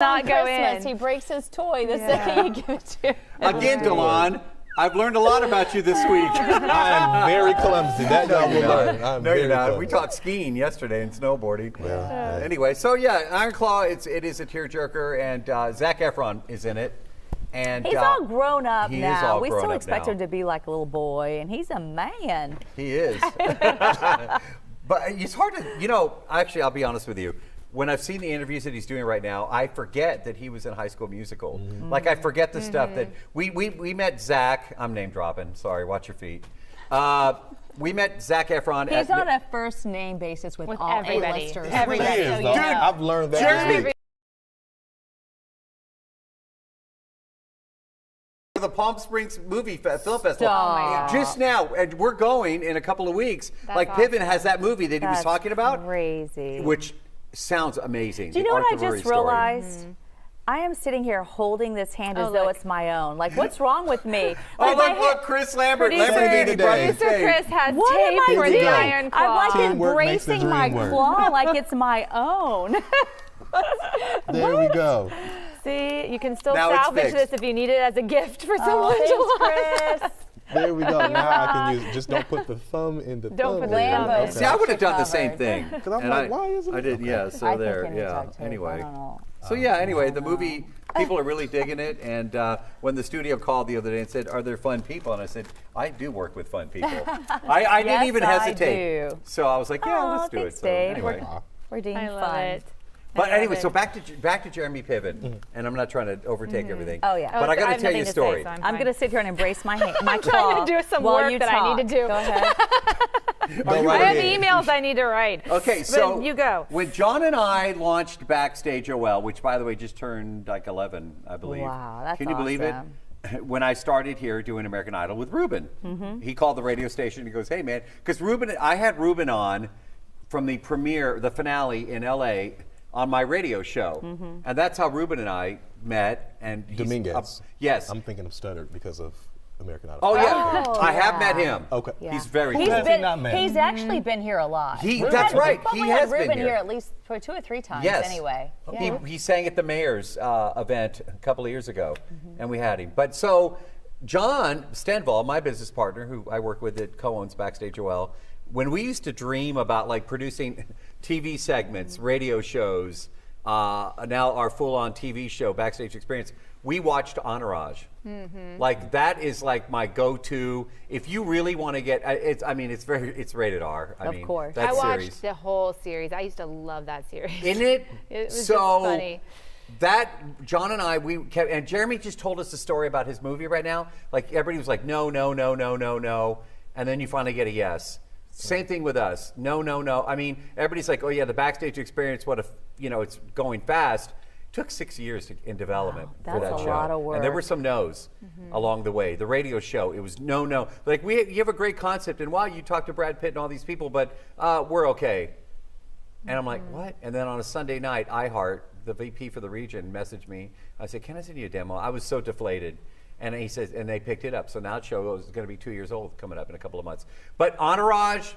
not go Christmas, in. he breaks his toy the second you give it to him. Again, Delon, I've learned a lot about you this week. I am very clumsy. That y'all will learn. No, you're not. We talked skiing yesterday and snowboarding. Yeah. Anyway, so yeah, Iron Claw, it is a tearjerker, and Zac Efron is in it. And He's all grown up he now. is all We grown still up expect now. him to be like a little boy, and he's a man. He is. But it's hard to, actually, I'll be honest with you. When I've seen the interviews that he's doing right now, I forget that he was in High School Musical. Like, I forget the stuff that we met Zach. I'm name dropping. Sorry, watch your feet. We met Zac Efron. He's on a first name basis with all everybody. A-listers. Everybody. Dude, Dude, I've learned that. The Palm Springs Film Festival. Stop. Just now, and we're going in a couple of weeks. That's like awesome. Piven has that movie that he was talking about, Crazy. which sounds amazing. Do you know what I just realized? I am sitting here holding this hand as though it's my own. Like, what's wrong with me? Oh, Like, look, Chris Lambert, Producer- Lamborghini Today. Producer Chris has what am tape I for doing? the Iron Claw. I'm like Teamwork makes the embracing my dream work. claw like it's my own. There we go. See, you can still Now it's salvage fixed. this if you need it as a gift for someone to Thanks, Chris. There we go. Now I can use. Just don't put the thumb in the. Don't put the in. thumb in. Okay. See, I would have done the same Covered. thing. Because I'm And like, why isn't I it? did, Okay. yeah. So I there, think it is yeah. tape. I Anyway. don't know. So yeah, anyway, the movie, people are really digging it, and when the studio called the other day and said, "Are there fun people?" and I said, "I do work with fun people." I didn't even I hesitate. do. So I was like, "Yeah, Aw, let's do thanks, it." So Dave. anyway, We're doing I love fun. it. but I love anyway, it. so back to Jeremy Piven, and I'm not trying to overtake everything. Oh, yeah. But I got to have tell you a nothing to say, story. so I'm fine. going to sit here and embrace my hand, my claw trying to do some while work you that I need to talk. do. Go ahead. Go you right I have ahead. emails I need to write. Okay, But so you go. when John and I launched Backstage OL, which by the way just turned like 11, I believe. Wow, that's Can you believe it? When I started here doing American Idol with Ruben, he called the radio station. He goes, "Hey man," because I had Ruben on from the premiere, the finale in LA on my radio show, and that's how Ruben and I met. And he's Dominguez. yes. I'm thinking of Studdard because of American Idol. Oh yeah, Oh, I have yeah. met him. Okay. Yeah. He's very He's good. been- not met. He's actually been here a lot. That's right. Probably He had has been Ruben here. at least 2 or 3 times Yes. anyway. Yeah. He sang at the mayor's event a couple of years ago, and we had him. But so John Stenval, my business partner, who I work with that co-owns Backstage OL, when we used to dream about like producing TV segments, radio shows, now our full-on TV show, Backstage Experience, we watched Entourage. Like that is like my go-to. If you really want to get, it's rated R. Of course. That I watched series. the whole series. I used to love that series. Isn't it? It was so just funny. that John and I, we kept, and Jeremy just told us a story about his movie right now. Like everybody was like, no, no, no, no, no, no, and then you finally get a yes. Same thing with us. No, no, no. I mean, everybody's like, oh yeah, the Backstage Experience. What if it's going fast? Took 6 years in development for that's that a show, lot of and there work. were some no's along the way. The radio show, it was no, no. Like you have a great concept, and wow, you talk to Brad Pitt and all these people, but we're okay. And I'm like, what? And then on a Sunday night, iHeart, the VP for the region, messaged me. I said, can I send you a demo? I was so deflated. And he says, and they picked it up. So now the show is going to be 2 years old coming up in a couple of months. But Entourage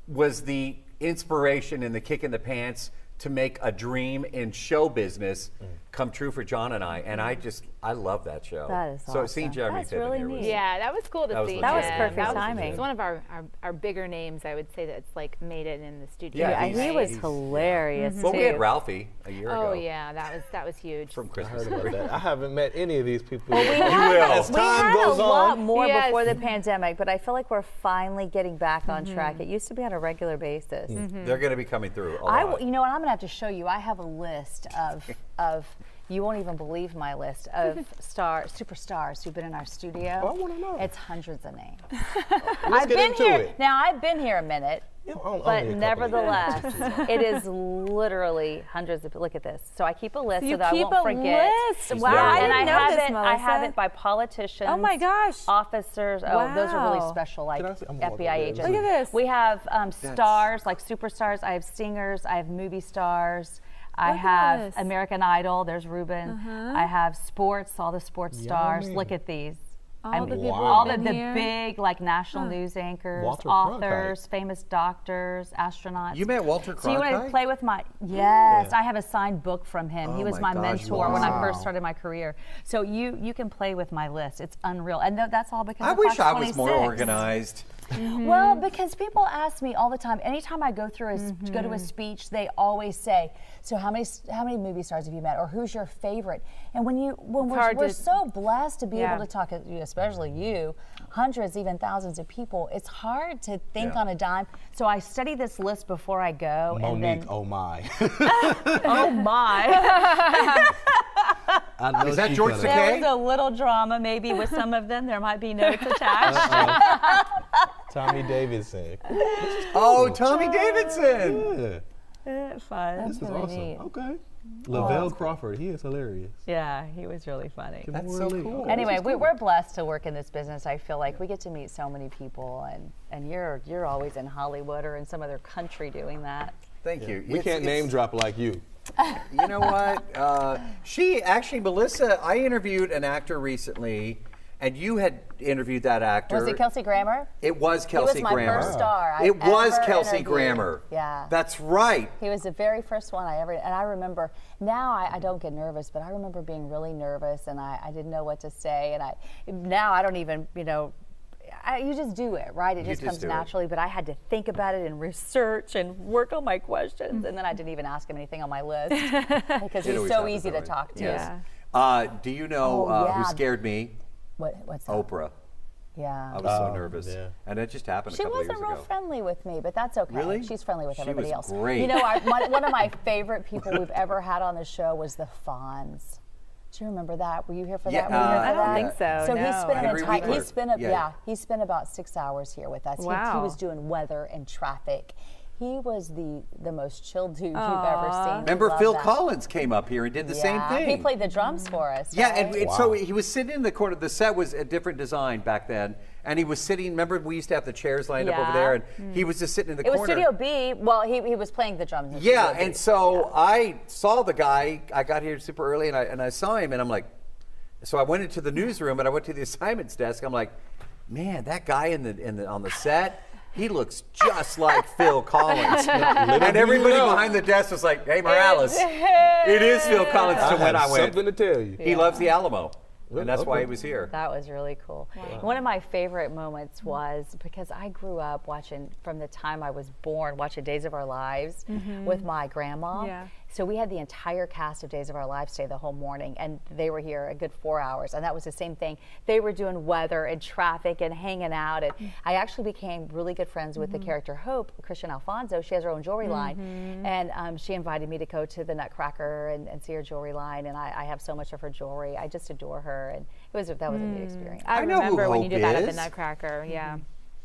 was the inspiration and the kick in the pants to make a dream in show business come true for John and I. And I love that show. That is so seeing awesome. Jeremy That's Piven really here was, neat. Yeah, that was cool to That was see. legit. That was him. perfect That timing. He's one of our bigger names, I would say, that's like made it in the studio. Yeah, Yeah, he was hilarious Well, too. we had Ralphie a year ago. Oh yeah, that was huge. From I Christmas heard about Story. that. I haven't met any of these people. We yet. had, As we time had goes a lot on. more Yes. before the pandemic, but I feel like we're finally getting back on track. It used to be on a regular basis. They're going to be coming through a I, lot. you know what? I'm gonna have to show you. I have a list of you won't even believe my list of superstars who've been in our studio. Oh, I wanna know. It's hundreds of names. Let's I've get been into here it. now. I've been here a minute. Yeah, only a But couple of nevertheless, years. it is literally hundreds of. Look at this. So I keep a list You so that I keep won't a forget. list? Wow, I and didn't I know have this, it. I have Melissa. it by politicians. Oh my gosh. Officers. Oh, those are really Wow. special, like Can I see- I'm gonna FBI look at agents. this. Look at this. We have stars, like superstars. I have singers. I have movie stars. I Look at have this. American Idol. There's Ruben. I have sports. All the sports stars. Yummy. Look at these. All the people all who've the been here? big like national news anchors, Walter authors, Cronkite. famous doctors, astronauts. You met Walter So you want to Cronkite? play with my? Yes, I have a signed book from him. He Oh was my my gosh, mentor when I wow. first started my career. So you can play with my list. It's unreal, and that's all because I of wish Fox I was more 26. organized. Well, because people ask me all the time. Anytime I go through go to a speech, they always say, "So how many movie stars have you met, or who's your favorite?" And when hard we're to- so blessed to be Yeah. able to talk, especially you, hundreds, even thousands of people, it's hard to think Yeah. on a dime. So I study this list before I go, and Monique, then oh my. oh my. I know Is that she George kinda- Takei? There was a little drama maybe with some of them. There might be notes attached. Tommy Davidson. Oh, Tommy Davidson. Yeah, Fun. this is Really awesome. neat. Okay. Lavelle Crawford, he is hilarious. Yeah, he was really funny. Give That's him a so lead. cool. Oh, Anyway, this is cool. we're blessed to work in this business. I feel like we get to meet so many people, and you're always in Hollywood or in some other country doing that. Thank you. We can't name drop like you. You know what? She actually, Melissa, I interviewed an actor recently, and you had interviewed that actor. Was it Kelsey Grammer? It was Kelsey He was my Grammer. first star. It was ever Kelsey interviewed. Grammer. Yeah. That's right. He was the very first one I ever, and I remember, now I don't get nervous, but I remember being really nervous, and I didn't know what to say, and now I don't even, you just do it, right? It just just comes do it. naturally, but I had to think about it and research and work on my questions, and then I didn't even ask him anything on my list because It he's always so happens easy that to way. talk to. Yes. Do you know Oh, yeah. who scared me? What's that? Oprah. Yeah. I was so nervous. yeah. And it just happened a She couple of wasn't years real ago. friendly with me, but that's okay. Really? She's friendly with She everybody was else. great. You know, one of my favorite people we've ever had on the show was the Fonz. Do you remember that? Were you here for Yeah, that? Were you here for I don't that? think so, So no. he spent an Henry entire. Winkler. He spent about 6 hours here with us. He Wow. was doing weather and traffic. He was the most chill dude you've ever seen. We Remember love Phil that. Collins came up here and did the same Yeah, thing. He played the drums for us. Yeah, right? and so he was sitting in the corner. The set was a different design back then, and he was sitting. Remember, we used to have the chairs lined up over Yeah. there, and he was just sitting in the It was corner. Studio B. Well, he was playing the drums. In Yeah, Studio B. and so I saw the guy. I got here super early, and I saw him, and I'm like, so I went into the newsroom, and I went to the assignments desk. I'm like, man, that guy on the set. He looks just like Phil Collins. And everybody behind the desk was like, hey, Morales, it is Phil Collins. So when I went, something to tell you. he loves the Alamo. And that's why Okay. he was here. That was really cool. One of my favorite moments was because I grew up watching, from the time I was born, watching Days of Our Lives with my grandma. Yeah. So we had the entire cast of Days of Our Lives stay the whole morning, and they were here a good 4 hours, and that was the same thing. They were doing weather and traffic and hanging out, and I actually became really good friends with the character Hope, Christian Alfonso. She has her own jewelry line, and she invited me to go to the Nutcracker and see her jewelry line, and I have so much of her jewelry. I just adore her, and that was a neat experience. I know who remember when you Hope did that at the is. Nutcracker. Yeah.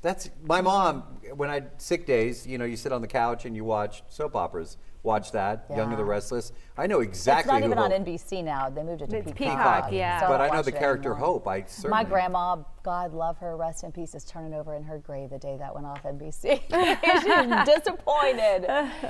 That's my mom. When I had sick days, you sit on the couch and you watch soap operas. Watch that, Young and the Yeah. Restless. I know exactly It's not even who on Hope- NBC now. They moved it to It's Peacock. Peacock, yeah. So But I don't know watch the it character anymore. Hope. I certainly. My grandma, God love her, rest in peace, is turning over in her grave the day that went off NBC. She's disappointed.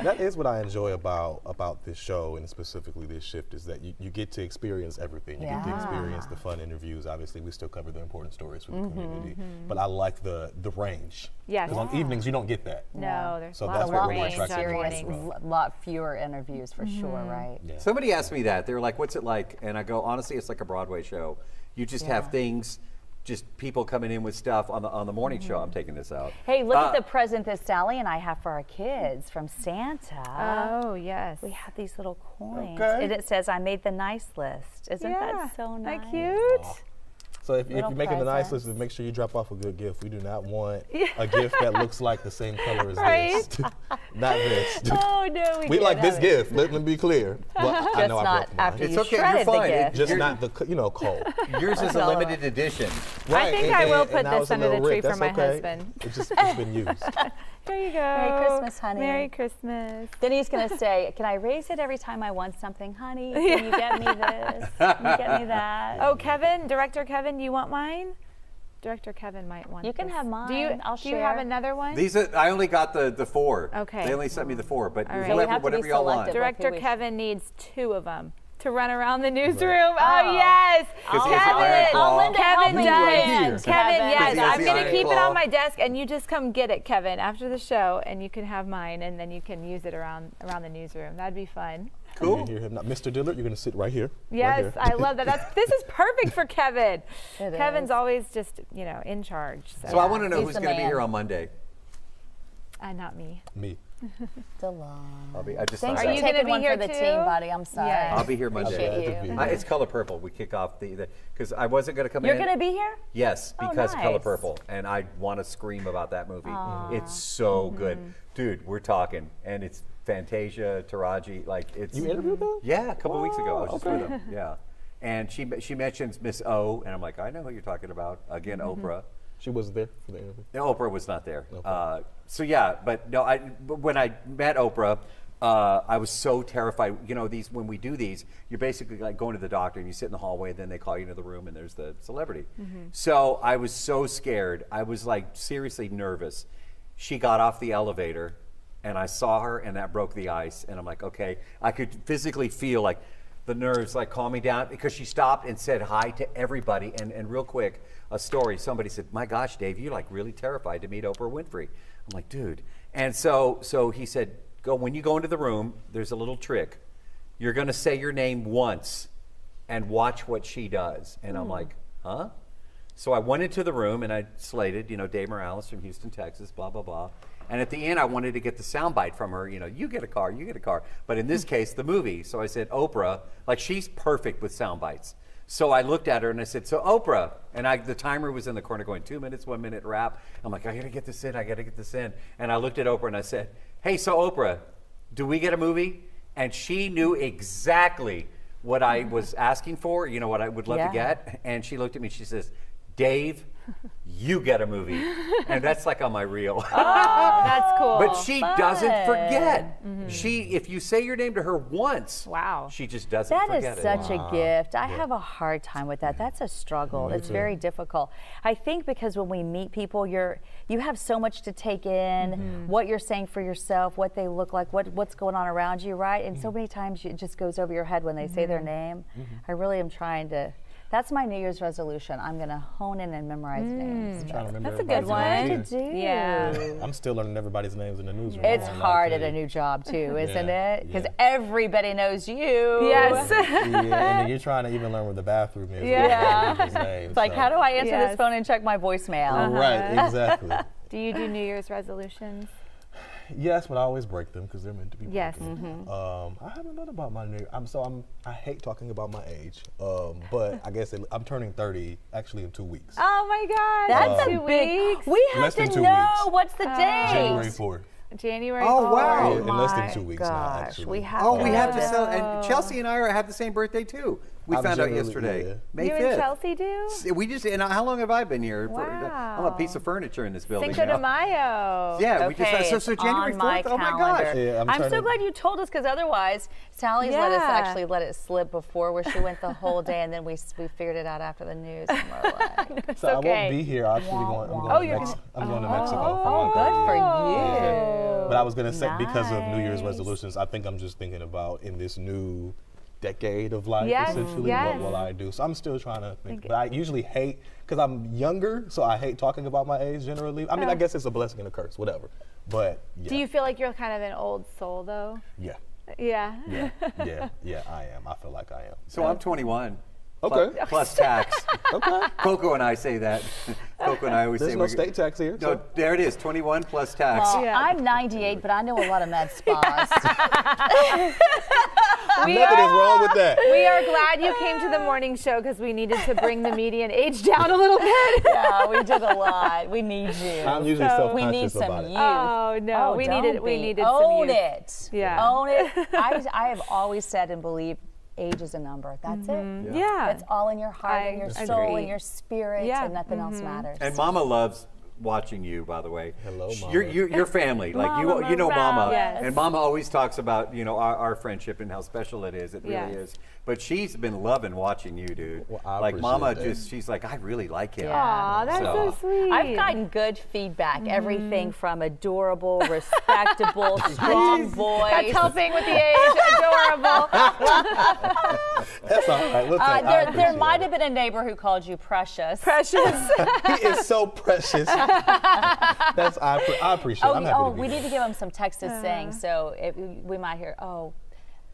That is what I enjoy about this show, and specifically this shift, is that you get to experience everything. You get to Yeah. experience the fun interviews. Obviously, we still cover the important stories for the community, but I like the range. Yes. Because on evenings you don't get that. No, there's So a lot that's of what lot really more range attracts me on to serious, it. mornings. lot fewer interviews for sure, right? Yeah. Somebody asked me that. They were like, "What's it like?" And I go, "Honestly, it's like a Broadway show. You just have Yeah. things, just people coming in with stuff on the morning show." I'm taking this out. Hey, look at the present that Sally and I have for our kids from Santa. Oh, yes. We have these little coins. Okay. And it says, I made the nice list. Isn't that so nice? Isn't that cute? So if Little you're making the nice presents. list, make sure you drop off a good gift. We do not want a gift that looks like the same color as Right. this. Not this. Oh, no, We can't like this have it. gift. Let me be clear. Well, I Just know I not broke mine. after It's you okay, you're shredded the fine. gift. Just You're- not the cold. Yours is a all limited edition. I think I will put and I this was a under the little tree ripped. for my That's okay. husband. It's been used. Here you go. Merry Christmas, honey. Merry Christmas. Then he's going to say, can I raise it every time I want something? Honey, can you get me this? Can you get me that? Oh, Kevin, Director Kevin, you want mine? Director Kevin might want You can this. have Do you, mine. I'll do you have share. another one? I only got the 4. Okay. They only sent me the 4, but All right. So we have to be whatever y'all want. selective. Director Who we- Kevin needs 2 of them. to run around the newsroom. Oh, yes. Because he has the iron claw. Kevin me does. right here. Kevin, yes. Because he has I'm the going to iron keep it claw. on my desk, and you just come get it, Kevin, after the show, and you can have mine, and then you can use it around the newsroom. That'd be fun. Cool. You hear him now. Mr. Dillard, you're going to sit right here. Yes, right here. I love that. This is perfect for Kevin. It Kevin's is. always just, in charge. So I want to know He's who's the going to be man. here on Monday. Not me. Me. I just Thanks thought for you that. gonna taking be one here for the too? team, buddy. I'm sorry. Yes. I'll be here Monday. Appreciate you. It's Color Purple. We kick off because I wasn't going to come You're in. going to be here? Yes, Oh, because Color nice. Purple, and I want to scream about that movie. It's so good, dude. We're talking, and it's Fantasia, Taraji, like it's. You interviewed them? Yeah, a couple weeks ago. I was Wow, just with them. Yeah, and she mentions Miss O, and I'm like, I know who you're talking about. Again, Oprah. She wasn't there for the interview. No, Oprah was not there. Okay. So yeah, but no, but when I met Oprah, I was so terrified. When we do these, you're basically like going to the doctor and you sit in the hallway, and then they call you into the room and there's the celebrity. So I was so scared. I was like seriously nervous. She got off the elevator and I saw her, and that broke the ice. And I'm like, okay, I could physically feel like the nerves like calm me down, because she stopped and said hi to everybody. And real quick, a story, somebody said, my gosh, Dave, you're like really terrified to meet Oprah Winfrey. I'm like, dude. And so he said, when you go into the room, there's a little trick. You're going to say your name once and watch what she does. And I'm like, huh? So I went into the room and I slated, Dave Morales from Houston, Texas, blah, blah, blah. And at the end, I wanted to get the soundbite from her, you get a car, you get a car. But in this case, the movie. So I said, Oprah, like she's perfect with sound bites. So I looked at her and I said, so Oprah, and the timer was in the corner going 2 minutes, 1 minute wrap. I'm like, I gotta get this in, I gotta get this in. And I looked at Oprah and I said, hey, so Oprah, do we get a movie? And she knew exactly what I was asking for, what I would love to get. And she looked at me, she says, Dave, you get a movie. And that's like on my reel. Oh, that's cool. But she doesn't forget. If you say your name to her once, Wow. she just doesn't That forget is it. such a gift. I have a hard time with that. That's a struggle. It's very difficult. I think because when we meet people, you have so much to take in, what you're saying for yourself, what they look like, what's going on around you, right? And so many times it just goes over your head when they say their name. I really am trying to. That's my New Year's resolution. I'm going to hone in and memorize names. I'm trying to remember That's a good everybody's one. names. To do. Yeah. I'm still learning everybody's names in the newsroom. It's I'm hard not at a kidding. new job too, isn't Yeah, it? Because yeah. everybody knows you. Yes. Yeah, and then you're trying to even learn where the bathroom is. Yeah. People's names, It's like, how do I answer Yes. this phone and check my voicemail? Right, exactly. Do you do New Year's resolutions? Yes, but I always break them because they're meant to be Yes. broken. I haven't thought about my new. I hate talking about my age, but I guess I'm turning 30 actually in 2 weeks. Oh my God. That's Two a big. weeks. We have Less to than 2 know weeks. what's the date. January 4th. January. Oh, wow. Yeah, in less than my 2 weeks now, gosh, actually. we have Oh, to we have to know sell. this. And Chelsea and I have the same birthday too. We I'm found out generally- yesterday, yeah. May You 5th. and Chelsea do? We just, and how long have I been here? I'm a Wow. piece of furniture in this building. Cinco you know? de Mayo. Yeah, we Okay, just so it's January on my 4th. Oh my gosh. calendar. Yeah, I'm so turning- glad you told us, because otherwise Sally's let us Yeah. actually let it slip before, where she went the whole day, and then we figured it out after the news. And we're like, It's So I okay. won't be here. I'm actually going. I'm going, Oh, to, you're I'm going to Mexico for oh, my good 30th. for Oh. you. But I was going to say, because of New Year's Nice. resolutions, I think I'm just thinking about in this new decade of life, Yes, essentially, yes. what will I do? So I'm still trying to think. Think- But I usually hate, because I'm younger, so I hate talking about my age generally. I mean, I guess it's a blessing and a curse, whatever. But yeah, Do you feel like you're kind of an old soul though? yeah, Yeah. yeah, I am. I feel like I am. So I'm 21. Okay. Plus tax. Okay. Coco and I say that. Coco and I always There's say no we're- state tax here. No, So. there it is. 21 plus tax. Well, Yeah. I'm 98, but I know a lot of med spas. We Nothing is are, wrong with that. we are glad you came to the morning show because we needed to bring the median age down a little bit. Yeah, we did a lot. We need you. I'm usually So- self-conscious We need some about it. youth. Oh no, Oh, we don't needed be. some Own youth. it. Yeah. Own it. I have always said and believe age is a number. That's it. Yeah. It's all in your heart and your I soul agree. and your spirit, Yeah. and nothing else matters. And Mama loves watching you, by the way. Hello, Mama. Your family, like Mama you know Mama, Morales. Yes. and Mama always talks about our friendship and how special it is. It really Yes. is. But she's been loving watching you, dude. Well, I like Mama, appreciate that. she's like, I really like him. Yeah. Aw, that's so sweet. I've gotten good feedback. Everything from adorable, respectable, strong voice. That's helping with the age. Adorable. That's all right. We'll take, I There appreciate might it. have been a neighbor who called you precious. Precious. He is so precious. That's I appreciate it. I'm happy to be we here. need to give him some text to sing, so we might hear,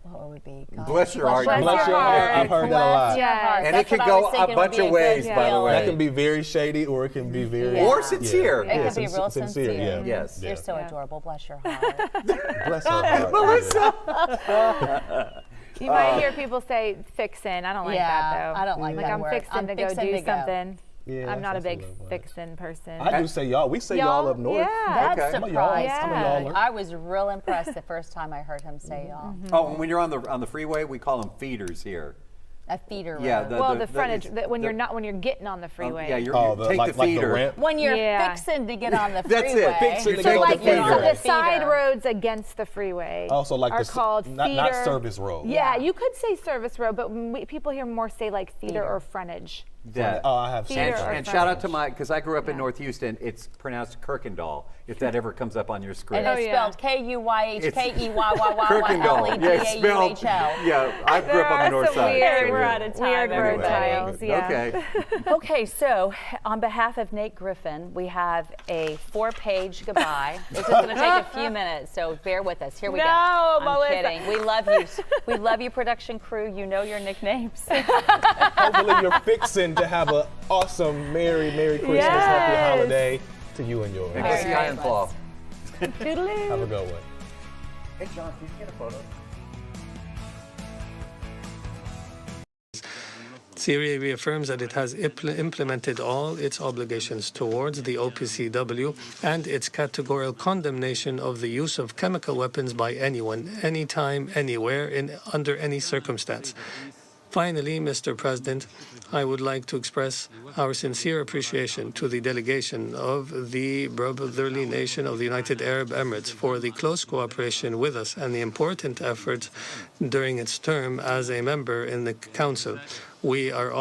what would be? God, Bless your heart. Bless your heart. I've heard that a lot. Yes. And That's it could what I was go a thinking would bunch be of ways, good by the way. That can be very shady, or it can be very Yeah. Or sincere. It could be sin- real sincere, sincere. yeah. Yes. You're Yeah. so adorable. Bless your heart. Bless her heart. You might hear people say fixin'. I don't like that though. I don't like Like that I'm word. fixin' to go fixin' do to go. something. Yeah, I'm not a that's big a little much. fixin' person. I do say y'all. We say y'all up north. Yeah. That Okay. surprised I'm a me. y'aller. I was real impressed the first time I heard him say y'all. Oh, and when you're on the freeway, we call them feeders here. A feeder Yeah, road. Well, the frontage when you're getting on the freeway. Yeah, you're The, take like the the feeder. ramp. when you're Yeah. fixing to get on the That's freeway. it. Fixing to So take like the the, feeder. so the Feeder. side roads against the freeway Also, like are the called not feeder. service road. Yeah, you could say service road, but people here more say like feeder or frontage. Yeah. Oh, I have Feeder seen or And shout out to frontage. because I grew up in North Houston, it's pronounced Kirkendall, if that ever comes up on your script. And it's yeah. spelled Kirkendall. Yeah, it's spelled. K-E-Y-Y-Y-L-E-D-A-U-H-L. Yeah, I grew up on the north Some side. weird, We're out of time, weird road everybody. tiles. Yeah. Okay. Okay, so on behalf of Nate Griffin, we have a 4-page goodbye. This is going to take a few minutes, so bear with us. Here we go. No, I'm Melissa. kidding. We love you. We love you, production crew. You know your nicknames. Hopefully, you're fixing to have an awesome, Merry Christmas, Happy Yes. holiday to you and yours. And go see Iron Claw. Toodaloo. Have a good one. Hey, John, can you get a photo? CRA reaffirms that it has implemented all its obligations towards the OPCW and its categorical condemnation of the use of chemical weapons by anyone, anytime, anywhere, under any circumstance. Finally, Mr. President, I would like to express our sincere appreciation to the delegation of the brotherly nation of the United Arab Emirates for the close cooperation with us and the important efforts during its term as a member in the Council. We are